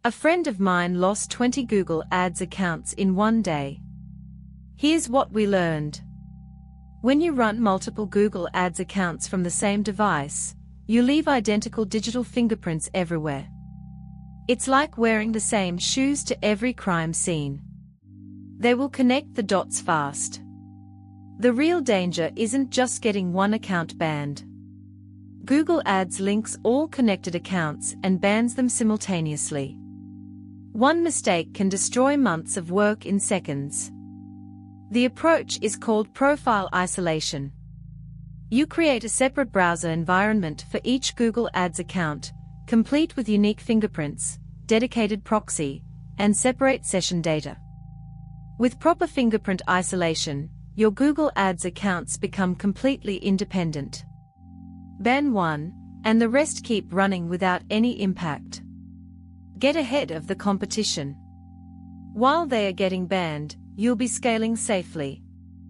A friend of mine lost 20 Google Ads accounts in one day. Here's what we learned. When you run multiple Google Ads accounts from the same device, you leave identical digital fingerprints everywhere. It's like wearing the same shoes to every crime scene. They will connect the dots fast. The real danger isn't just getting one account banned. Google Ads links all connected accounts and bans them simultaneously. One mistake can destroy months of work in seconds. The approach is called profile isolation. You create a separate browser environment for each Google Ads account, complete with unique fingerprints, dedicated proxy, and separate session data. With proper fingerprint isolation, your Google Ads accounts become completely independent. Ban one, and the rest keep running without any impact. Get ahead of the competition. While they are getting banned, you'll be scaling safely.